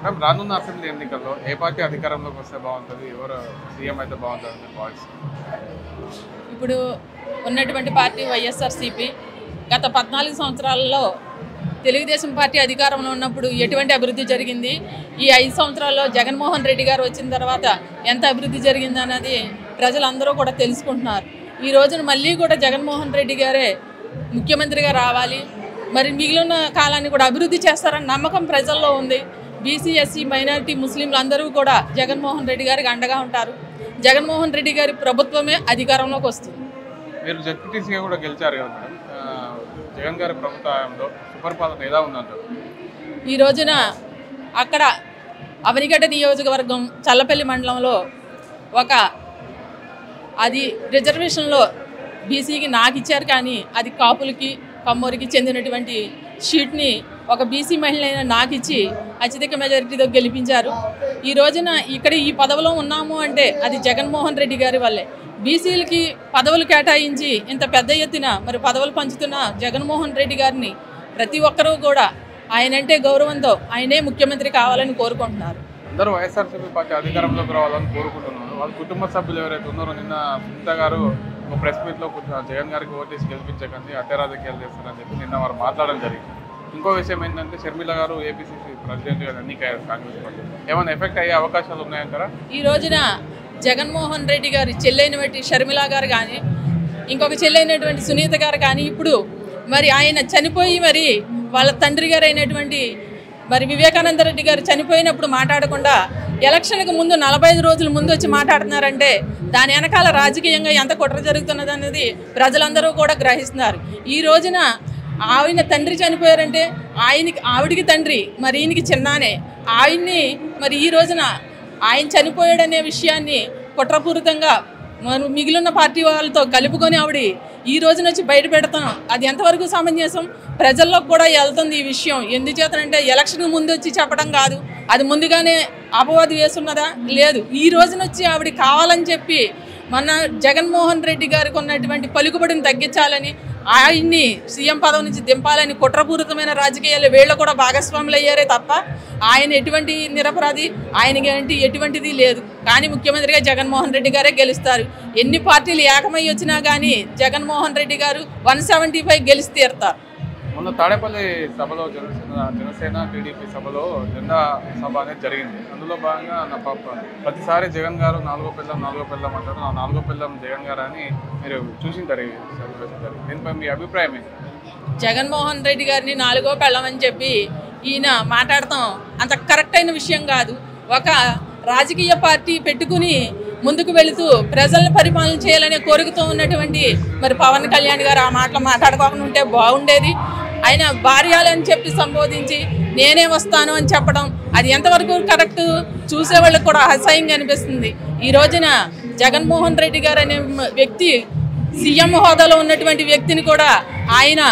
రానున్న అసెంబ్లీ ఎన్నికల్లో ఏ పార్టీ అధికారంలోకి వస్తే బాగుంటుంది, ఎవరు సీఎం అయితే బాగుంటుంది వాయిస్? ఇప్పుడు ఉన్నటువంటి పార్టీ వైఎస్ఆర్సీపీ గత 14 సంవత్సరాలలో తెలుగుదేశం పార్టీ అధికారంలో ఉన్నప్పుడు ఎటువంటి అభివృద్ధి జరిగింది, ఈ 5 సంవత్సరాల్లో జగన్మోహన్ రెడ్డి గారు వచ్చిన తర్వాత ఎంత అభివృద్ధి జరిగింది అన్నది ప్రజలందరూ కూడా తెలుసుకుంటున్నారు. ఈ రోజున మళ్ళీ కూడా జగన్మోహన్ రెడ్డి గారే ముఖ్యమంత్రిగా రావాలి, మరి మిగిలిన కాలాన్ని కూడా అభివృద్ధి చేస్తారని నమ్మకం ప్రజల్లో ఉంది. బీసీ, ఎస్సీ, మైనారిటీ, ముస్లింలు అందరూ కూడా జగన్మోహన్ రెడ్డి గారికి అండగా ఉంటారు. జగన్మోహన్ రెడ్డి గారి ప్రభుత్వమే అధికారంలోకి వస్తుంది. మీరు జడ్పీటీసీగా కూడా గెలిచారు కదా మేడం, జగన్ గారి ప్రభుత్వంలో సుపరిపాలన ఎలా ఉందంటారు? ఈ రోజున అక్కడ అవనిగడ్డ నియోజకవర్గం చల్లపల్లి మండలంలో అది రిజర్వేషన్లో బీసీకి నాకు ఇచ్చారు, కానీ అది కాపులకి కమ్మోరికి చెందినటువంటి షీట్ని ఒక బీసీ మహిళ అయినా నాకు ఇచ్చి అత్యధిక మెజారిటీతో గెలిపించారు. ఈ రోజున ఇక్కడ ఈ పదవిలో ఉన్నాము అంటే అది జగన్మోహన్ రెడ్డి గారి వల్లే. బీసీలకి పదవులు కేటాయించి ఇంత పెద్ద ఎత్తున మరి పదవులు పంచుతున్న జగన్మోహన్ రెడ్డి గారిని ప్రతి ఒక్కరూ కూడా ఆయనంటే గౌరవంతో ఆయనే ముఖ్యమంత్రి కావాలని కోరుకుంటున్నారు. అందరూ వైఎస్ఆర్సీపీ పార్టీ అధికారంలోకి రావాలని కోరుకుంటున్నారు. వాళ్ళ కుటుంబ సభ్యులు ఎవరైతే ఉన్నారో, నిన్న సునీత గారు ఒక ప్రెస్ మీట్లో జగన్ గారికి ఓటేసి గెలిపించకండి, అట్టే రాజకీయాలు చేస్తారని చెప్పి నిన్న వారు మాట్లాడడం జరిగింది. ఇంకో విషయం ఏంటంటే షర్మిల గారు ఏపీసీసీ ప్రెసిడెంట్ గారు ఎన్నికయ్యారు కాంగ్రెస్ పార్టీ. ఏమైనా ఎఫెక్ట్ అయ్యే అవకాశాలు ఉన్నాయంటారా? ఈ రోజున జగన్మోహన్ రెడ్డి గారి చెల్లైనటువంటి షర్మిల గారు కానీ, ఇంకొక చెల్లైనటువంటి సునీత గారు కానీ, ఇప్పుడు మరి ఆయన చనిపోయి మరి వాళ్ళ తండ్రి గారు అయినటువంటి మరి వివేకానంద రెడ్డి గారు చనిపోయినప్పుడు మాట్లాడకుండా ఎలక్షన్కి ముందు 45 రోజుల ముందు వచ్చి మాట్లాడుతున్నారంటే దాని వెనకాల రాజకీయంగా ఎంత కుట్ర జరుగుతున్నది అనేది ప్రజలందరూ కూడా గ్రహిస్తున్నారు. ఈ రోజున ఆయన తండ్రి చనిపోయారంటే ఆవిడికి తండ్రి, మరి ఈయనకి చిన్నానే. ఆయన్ని మరి ఈ రోజున ఆయన చనిపోయాడనే విషయాన్ని కుట్రపూరితంగా మిగిలిన పార్టీ వాళ్ళతో కలుపుకొని ఆవిడ ఈ రోజున వచ్చి బయట పెడతాం, అది ఎంతవరకు సమంజసం? ప్రజల్లో కూడా వెళ్తుంది ఈ విషయం. ఎందుచేతనంటే ఎలక్షన్ ముందు వచ్చి చెప్పడం కాదు, అది ముందుగానే అపవాదు వేస్తున్నదా? లేదు. ఈ రోజున వచ్చి ఆవిడ కావాలని చెప్పి మన జగన్మోహన్ రెడ్డి గారికి ఉన్నటువంటి పలుకుబడిని తగ్గించాలని, ఆయన్ని సీఎం పదవి నుంచి దింపాలని కుట్రపూరితమైన రాజకీయాలు వీళ్ళు కూడా భాగస్వాములు అయ్యారే తప్ప ఆయన ఎటువంటి నిరపరాధి, ఆయనకి ఎటువంటిది లేదు. కానీ ముఖ్యమంత్రిగా జగన్మోహన్ రెడ్డి గారే గెలుస్తారు. ఎన్ని పార్టీలు ఏకమై వచ్చినా కానీ జగన్మోహన్ రెడ్డి గారు 175 గెలిచి తీరుతారు. మొన్న తాడేపల్లి సభలో జనసేన టీడీపీ సభలో జెండా సభ అనేది జరిగింది. అందులో భాగంగా ప్రతిసారి జగన్ గారు 4వ పిల్లం అంటారు. 4వ పిల్లం జగన్ గారు అని మీరు చూసింటారు. దీనిపై మీ అభిప్రాయం ఏంటి? జగన్మోహన్ రెడ్డి గారిని 4వ పిల్లం అని చెప్పి ఈయన మాట్లాడతాం అంత కరెక్ట్ అయిన విషయం కాదు. ఒక రాజకీయ పార్టీ పెట్టుకుని ముందుకు వెళుతూ ప్రజలను పరిపాలన చేయాలనే కోరికతో ఉన్నటువంటి మరి పవన్ కళ్యాణ్ గారు ఆ మాటలు మాట్లాడుకోకుండా ఉంటే బాగుండేది. ఆయన భార్యలని చెప్పి సంబోధించి నేనే వస్తాను అని చెప్పడం అది ఎంతవరకు కరెక్ట్? చూసేవాళ్ళకి కూడా అసహ్యంగా అనిపిస్తుంది. ఈ రోజున జగన్మోహన్ రెడ్డి గారు అనే వ్యక్తి సీఎం హోదాలో ఉన్నటువంటి వ్యక్తిని కూడా ఆయన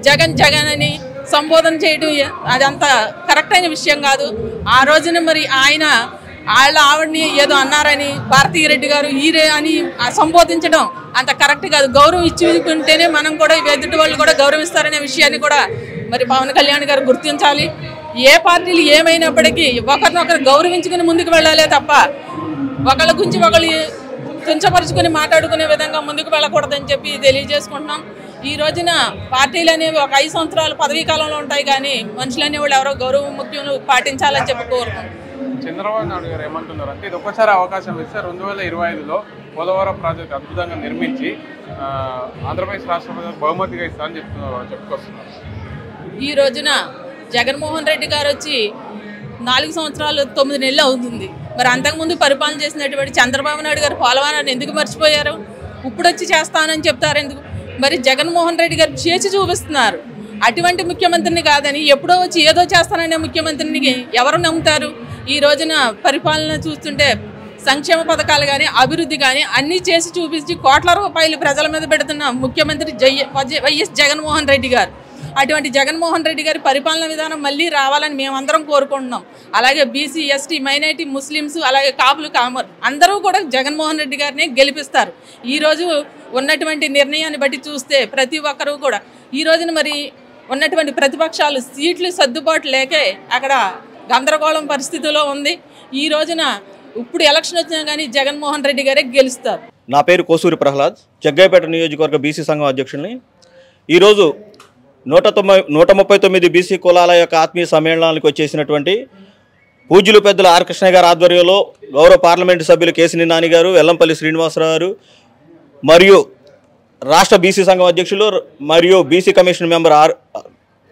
జగన్ అని సంబోధన చేయడం అదంత కరెక్ట్ అయిన విషయం కాదు. ఆ రోజున మరి ఆయన ఆవిడని ఏదో అన్నారని భారతీరెడ్డి గారు ఈరే అని సంబోధించడం అంత కరెక్ట్ కాదు. గౌరవం ఇచ్చుకుంటేనే మనం కూడా ఎదుటి వాళ్ళు కూడా గౌరవిస్తారనే విషయాన్ని కూడా మరి పవన్ కళ్యాణ్ గారు గుర్తించాలి. ఏ పార్టీలు ఏమైనప్పటికీ ఒకరినొకరు గౌరవించుకుని ముందుకు వెళ్ళాలే తప్ప ఒకళ్ళ గురించి ఒకళ్ళు కించపరుచుకుని మాట్లాడుకునే విధంగా ముందుకు వెళ్ళకూడదని చెప్పి తెలియజేసుకుంటున్నాం. ఈ రోజున పార్టీలు అనేవి ఒక 5 సంవత్సరాలు పదవీ కాలంలో ఉంటాయి, కానీ మనుషులు అనేవాళ్ళు ఎవరో గౌరవ ముఖ్యం పాటించాలని చెప్పి కోరుకుంటున్నాం. చంద్రబాబు నాయుడు గారు ఏమంటున్నారు అంటే, ఇది ఒక్కసారి అవకాశం ఇస్తే 2025లో పోలవరం ప్రాజెక్టు అద్భుతంగా నిర్మించి ఆంధ్రప్రదేశ్ రాష్ట్ర ప్రజలకు బహుమతిగా ఇస్తారని చెప్పుకొస్తున్నారు. ఈ రోజున జగన్మోహన్ రెడ్డి గారు వచ్చి 4 సంవత్సరాలు 9 నెలలు అవుతుంది. మరి అంతకుముందు పరిపాలన చేసినటువంటి చంద్రబాబు నాయుడు గారు పోలవరాన్ని ఎందుకు మర్చిపోయారు? ఇప్పుడు వచ్చి చేస్తానని చెప్తారు ఎందుకు? మరి జగన్మోహన్ రెడ్డి గారు చేసి చూపిస్తున్నారు. అటువంటి ముఖ్యమంత్రిని కాదని ఎప్పుడో వచ్చి ఏదో చేస్తాననే ముఖ్యమంత్రిని ఎవరు నమ్ముతారు? ఈ రోజున పరిపాలన చూస్తుంటే సంక్షేమ పథకాలు కానీ అభివృద్ధి కానీ అన్నీ చేసి చూపించి కోట్ల రూపాయలు ప్రజల మీద పెడుతున్న ముఖ్యమంత్రి వైఎస్ జగన్మోహన్ రెడ్డి గారు. అటువంటి జగన్మోహన్ రెడ్డి గారి పరిపాలన విధానం మళ్ళీ రావాలని మేమందరం కోరుకుంటున్నాం. అలాగే బీసీ, ఎస్టీ, మైనారిటీ, ముస్లిమ్స్, అలాగే కాపులు, కామర్ అందరూ కూడా జగన్మోహన్ రెడ్డి గారిని గెలిపిస్తారు. ఈరోజు ఉన్నటువంటి నిర్ణయాన్ని బట్టి చూస్తే ప్రతి ఒక్కరూ కూడా ఈ రోజున మరి ఉన్నటువంటి ప్రతిపక్షాలు సీట్లు సర్దుబాటు లేకే అక్కడ గందరగోళం పరిస్థితిలో ఉంది. ఈ రోజున ఇప్పుడు ఎలక్షన్ వచ్చినా కానీ జగన్మోహన్ రెడ్డి గారే గెలుస్తారు. నా పేరు కోసూరి ప్రహ్లాద్, జగ్గయ్యపేట నియోజకవర్గ బీసీ సంఘం అధ్యక్షుడిని. ఈరోజు 139 బీసీ కులాల యొక్క ఆత్మీయ సమ్మేళనానికి వచ్చేసినటువంటి పూజ్యులు పెద్దల ఆర్ కృష్ణయ్య గారి ఆధ్వర్యంలో గౌరవ పార్లమెంటు సభ్యులు కేసినేని నాని గారు, వెల్లంపల్లి శ్రీనివాసరావు గారు మరియు రాష్ట్ర బీసీ సంఘం అధ్యక్షులు మరియు బీసీ కమిషన్ మెంబర్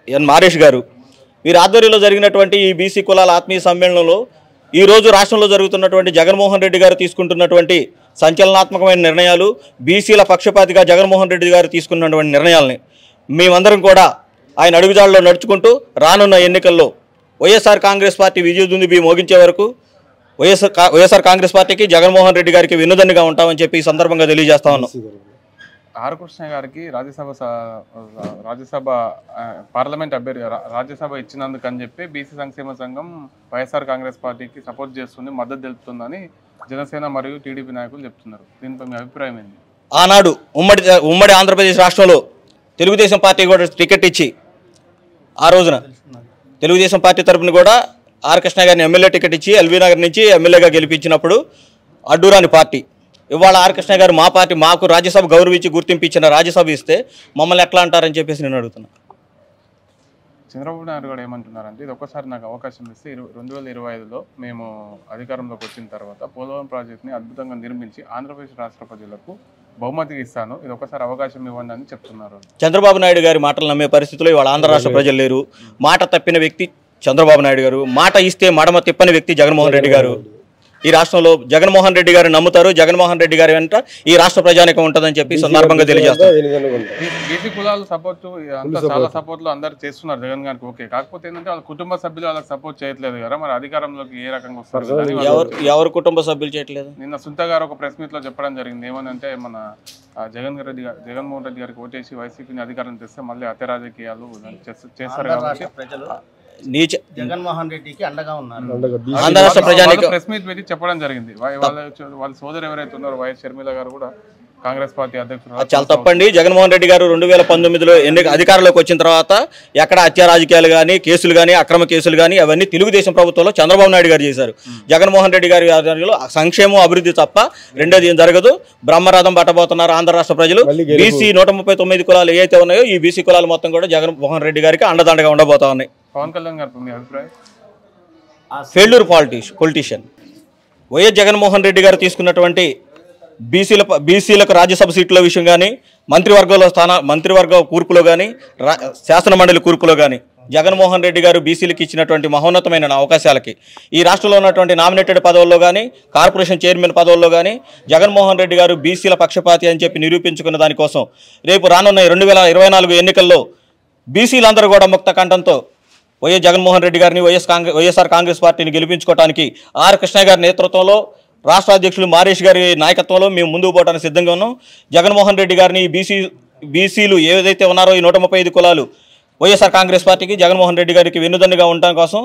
ఎన్ మారేష్ గారు వీరి ఆధ్వర్యంలో జరిగినటువంటి ఈ బీసీ కులాల ఆత్మీయ సమ్మేళనంలో ఈరోజు రాష్ట్రంలో జరుగుతున్నటువంటి జగన్మోహన్ రెడ్డి గారు తీసుకుంటున్నటువంటి సంచలనాత్మకమైన నిర్ణయాలు, బీసీల పక్షపాతిగా జగన్మోహన్ రెడ్డి గారు తీసుకున్నటువంటి నిర్ణయాలని మేమందరం కూడా ఆయన అడుగుజాడలో నడుచుకుంటూ రానున్న ఎన్నికల్లో వైఎస్ఆర్ కాంగ్రెస్ పార్టీ విజయదుందుబి మోగించే వరకు వైఎస్ఆర్ కాంగ్రెస్ పార్టీకి జగన్మోహన్ రెడ్డి గారికి వెన్నుదన్నుగా ఉంటామని చెప్పి ఈ సందర్భంగా తెలియజేస్తా ఉన్నాం. ఆర్ కృష్ణ గారికి రాజ్యసభ పార్లమెంట్ అభ్యర్థి రాజ్యసభ ఇచ్చినందుకు అని చెప్పి బీసీ సంక్షేమ సంఘం వైఎస్ఆర్ కాంగ్రెస్ పార్టీకి సపోర్ట్ చేస్తుంది, మద్దతు తెలుపుతుందని జనసేన మరియు టీడీపీ నాయకులు చెప్తున్నారు. దీనిపై మీ అభిప్రాయం ఏంటి? ఆనాడు ఉమ్మడి ఆంధ్రప్రదేశ్ రాష్ట్రంలో తెలుగుదేశం పార్టీ కూడా టికెట్ ఇచ్చి ఆ రోజున తెలుగుదేశం పార్టీ తరఫున కూడా ఆర్ కృష్ణ గారిని ఎమ్మెల్యే టికెట్ ఇచ్చి ఎల్బీ నగర్ నుంచి ఎమ్మెల్యేగా గెలిపించినప్పుడు అడ్డూరాని పార్టీ ఇవాళ ఆర్ కృష్ణ గారు మా పార్టీ మాకు రాజ్యసభ గౌరవించి గుర్తింపు ఇచ్చిన రాజ్యసభ ఇస్తే మమ్మల్ని ఎట్లా అంటారని చెప్పేసి నేను అడుగుతున్నా. చంద్రబాబు నాయుడు కూడా ఏమంటున్నారంటే ఇది ఒక్కసారి నాకు అవకాశం ఇస్తే 2025లో మేము అధికారంలోకి వచ్చిన తర్వాత పోలవరం ప్రాజెక్ట్ని అద్భుతంగా నిర్మించి ఆంధ్రప్రదేశ్ రాష్ట్ర ప్రజలకు బహుమతికి ఇస్తాను, ఇది ఒకసారి అవకాశం ఇవ్వండి అని చెప్తున్నారు. చంద్రబాబు నాయుడు గారి మాటలు నమ్మే పరిస్థితిలో ఇవాళ ఆంధ్ర రాష్ట్ర ప్రజలు లేరు. మాట తప్పిన వ్యక్తి చంద్రబాబు నాయుడు గారు, మాట ఇస్తే మడమ తిప్పని వ్యక్తి జగన్మోహన్ రెడ్డి గారు. ఈ రాష్ట్రంలో జగన్మోహన్ రెడ్డి గారు నమ్ముతారు, జగన్మోహన్ రెడ్డి గారి వెంట ఈ రాష్ట్ర ప్రజానికం ఉంటుందని చెప్పి సందర్భంగా తెలియజేస్తారు. బీసీ కులాలు సపోర్ట్ అంతా చాలా సపోర్ట్లు అందరు చేస్తున్నారు జగన్ గారికి, ఓకే. కాకపోతే ఏంటంటే వాళ్ళ కుటుంబ సభ్యులు వాళ్ళకి సపోర్ట్ చేయట్లేదు కదా, మరి అధికారంలోకి ఏ రకంగా వస్తారు? ఎవరు కుటుంబ సభ్యులు చేయట్లేదు? నిన్న సుంత గారు ఒక ప్రెస్ మీట్ లో చెప్పడం జరిగింది. ఏమనంటే మన జగన్మోహన్ రెడ్డి గారికి ఓటేసి వైసీపీని అధికారం తెస్తే మళ్ళీ అత్య రాజకీయాలు చేస్తారు కాబట్టి జగన్మోహన్ రెడ్డికి అండగా ఉన్నారు. ప్రెస్ మీట్ పెట్టి చెప్పడం జరిగింది. వాళ్ళ సోదరు ఎవరైతే ఉన్నారో వైఎస్ షర్మిల గారు కూడా కాంగ్రెస్ పార్టీ అధ్యక్షుడు. చాలా తప్పండి. జగన్మోహన్ రెడ్డి గారు 2019లో అధికారంలోకి వచ్చిన తర్వాత ఎక్కడ హత్య రాజకీయాలు కానీ కేసులు కానీ అక్రమ కేసులు కానీ అవన్నీ తెలుగుదేశం ప్రభుత్వంలో చంద్రబాబు నాయుడు గారు చేశారు. జగన్మోహన్ రెడ్డి గారి ఆధ్వర్యంలో సంక్షేమం అభివృద్ధి తప్ప రెండోది ఏం జరగదు. బ్రహ్మరథం పట్టబోతున్నారు ఆంధ్ర రాష్ట్ర ప్రజలు. బీసీ 139 కులాలు ఏవైతే ఉన్నాయో ఈ బీసీ కులాలు మొత్తం కూడా జగన్మోహన్ రెడ్డి గారికి అండదండగా ఉండబోతా ఉన్నాయి. పవన్ కళ్యాణ్ గారు మీ అభిప్రాయం? Failure politician YS Jaganmohan Reddy గారు తీసుకున్నటువంటి బీసీలకు రాజ్యసభ సీట్ల విషయం కానీ మంత్రివర్గ కూర్పులో కానీ శాసనమండలి కూర్పులో కానీ జగన్మోహన్ రెడ్డి గారు బీసీలకు ఇచ్చినటువంటి మహోన్నతమైన అవకాశాలకి ఈ రాష్ట్రంలో ఉన్నటువంటి నామినేటెడ్ పదవుల్లో కానీ కార్పొరేషన్ చైర్మన్ పదవుల్లో కానీ జగన్మోహన్ రెడ్డి గారు బీసీల పక్షపాతి అని చెప్పి నిరూపించుకున్న దానికోసం రేపు రానున్న 2024 ఎన్నికల్లో బీసీలందరూ కూడా ముక్త కంఠంతో వైఎస్ జగన్మోహన్ రెడ్డి గారిని వైఎస్ఆర్ కాంగ్రెస్ పార్టీని గెలిపించుకోవడానికి ఆర్ కృష్ణ గారి నేతృత్వంలో రాష్ట్ర అధ్యక్షులు మారేష్ గారి నాయకత్వంలో మేము ముందుకు పోవడానికి సిద్ధంగా ఉన్నాం. జగన్మోహన్ రెడ్డి గారిని బీసీలు ఏదైతే ఉన్నారో ఈ 135 కులాలు వైఎస్ఆర్ కాంగ్రెస్ పార్టీకి జగన్మోహన్ రెడ్డి గారికి వెన్నుదన్నుగా ఉండటం కోసం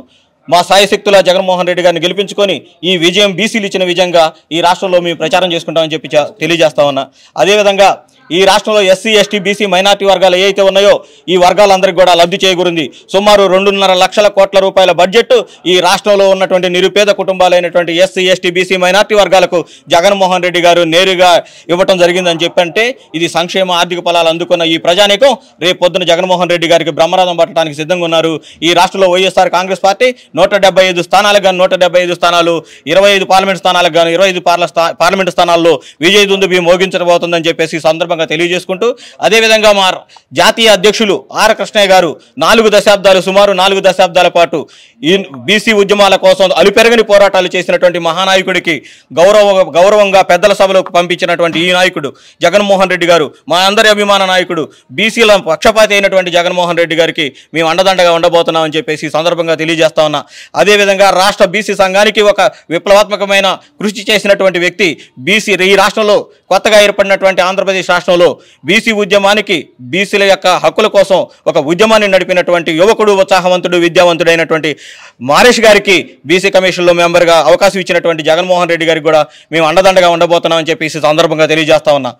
మా సాయశక్తుల జగన్మోహన్ రెడ్డి గారిని గెలిపించుకొని ఈ విజయం బీసీలు ఇచ్చిన విజయంగా ఈ రాష్ట్రంలో మేము ప్రచారం చేసుకుంటామని చెప్పి తెలియజేస్తా ఉన్నా. అదేవిధంగా ఈ రాష్ట్రంలో ఎస్సీ ఎస్టీ బీసీ మైనార్టీ వర్గాలు ఏవైతే ఉన్నాయో ఈ వర్గాలందరికీ కూడా లబ్ధి చేకూరింది. సుమారు 2.5 లక్షల కోట్ల రూపాయల బడ్జెట్ ఈ రాష్ట్రంలో ఉన్నటువంటి నిరుపేద కుటుంబాలైనటువంటి ఎస్సీ ఎస్టీ బీసీ మైనార్టీ వర్గాలకు జగన్మోహన్ రెడ్డి గారు నేరుగా ఇవ్వటం జరిగిందని చెప్పంటే ఇది సంక్షేమ ఆర్థిక ఫలాలు అందుకున్న ఈ ప్రజానీకం రేపు పొద్దున జగన్మోహన్ రెడ్డి గారికి బ్రహ్మరథం పట్టడానికి సిద్ధంగా ఉన్నారు. ఈ రాష్ట్రంలో వైఎస్ఆర్ కాంగ్రెస్ పార్టీ 175 స్థానాలకు గాను 175 స్థానాలు 25 పార్లమెంట్ స్థానాలకు గాను 25 పార్లమెంటు స్థానాల్లో విజయదుందుబి మోగించబోతుందని చెప్పేసి సందర్భంగా తెలియజేసుకుంటూ అదేవిధంగా మా జాతీయ అధ్యక్షులు ఆర్ కృష్ణయ్య గారు సుమారు 4 దశాబ్దాల పాటు ఈ బీసీ ఉద్యమాల కోసం అలుపెరగని పోరాటాలు చేసినటువంటి మహానాయకుడికి గౌరవంగా పెద్దల సభలోకి పంపించినటువంటి ఈ నాయకుడు జగన్మోహన్ రెడ్డి గారు మా అందరి అభిమాన నాయకుడు బీసీల పక్షపాతి అయినటువంటి జగన్మోహన్ రెడ్డి గారికి మేము అండదండగా ఉండబోతున్నామని చెప్పేసి సందర్భంగా తెలియజేస్తా ఉన్నా. అదేవిధంగా రాష్ట్ర బీసీ సంఘానికి ఒక విప్లవాత్మకమైన కృషి చేసినటువంటి వ్యక్తి ఈ రాష్ట్రంలో కొత్తగా ఏర్పడినటువంటి ఆంధ్రప్రదేశ్ రాష్ట్రంలో బీసీ ఉద్యమానికి బీసీల యొక్క హక్కుల కోసం ఒక ఉద్యమాన్ని నడిపినటువంటి యువకుడు ఉత్సాహవంతుడు విద్యావంతుడైనటువంటి మారేష్ గారికి బీసీ కమిషన్లో మెంబర్గా అవకాశం ఇచ్చినటువంటి జగన్మోహన్ రెడ్డి గారికి కూడా మేము అండదండగా ఉండబోతున్నామని చెప్పేసి సందర్భంగా తెలియజేస్తా ఉన్నా.